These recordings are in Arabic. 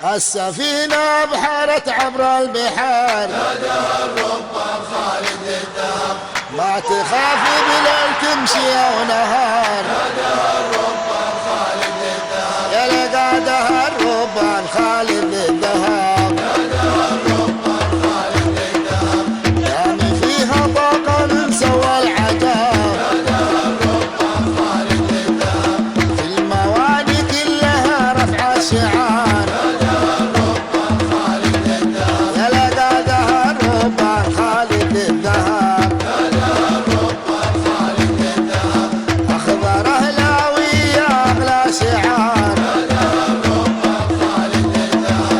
السفينة بحرت عبر البحار، ناداها الربان خالد الدهر. ما تخافي بليل تمشي او نهار، ناداها الربان خالد الدهر. يا لقادها الربان خالد الذهب. ناداها الربان خالد الدهر. دامي فيها طاقة من سوى العجاب، ناداها الربان خالد الدهر. في المواني كلها رفع الشعار، ناداها الربان خالد الدهر. يا لقادها الربان خالد الذهب. ناداها الربان خالد الدهر. أخضر أهلاوية أغلى شعار، ناداها الربان خالد الدهر.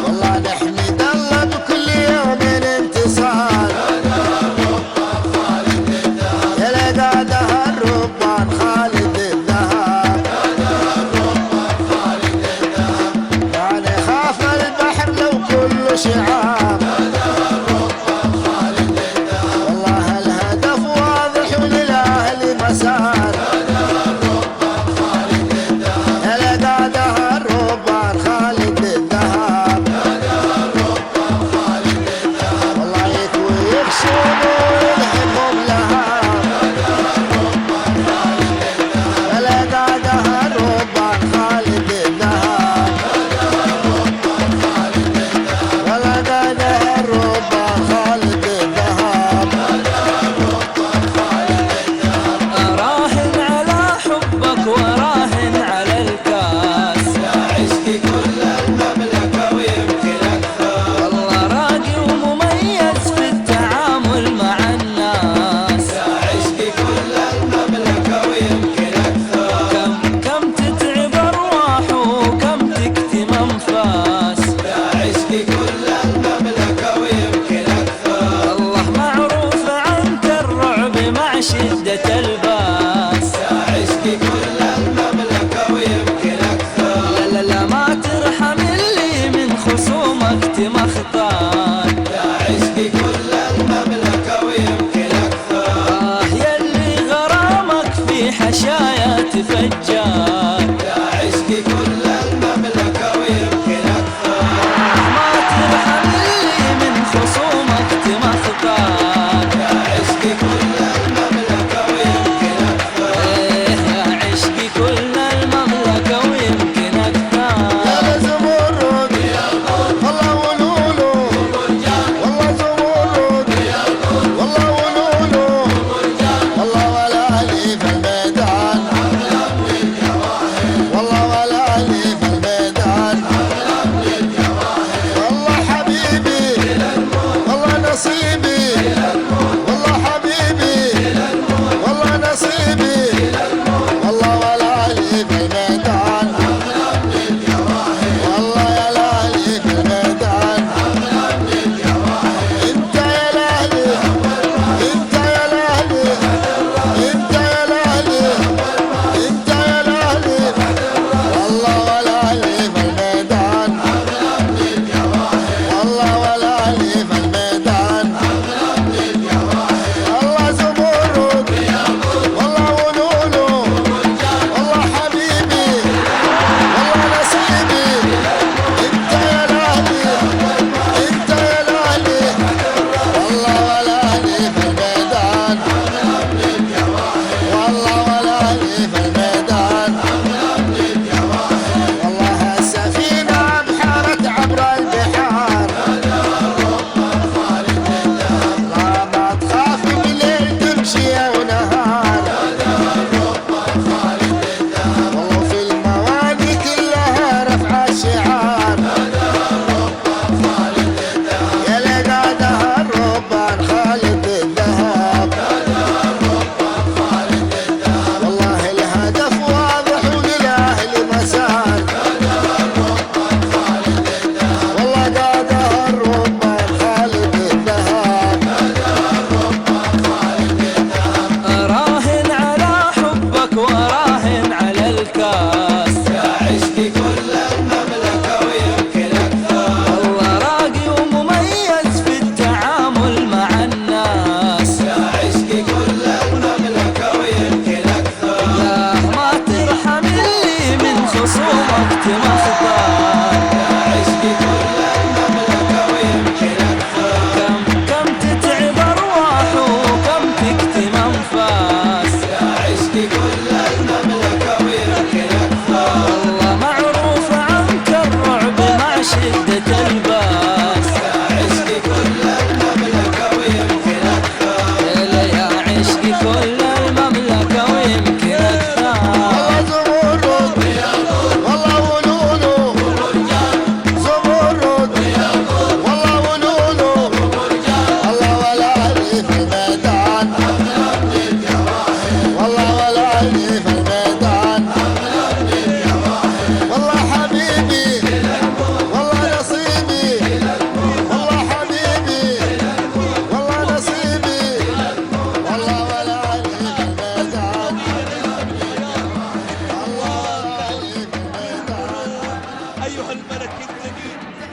الثقيل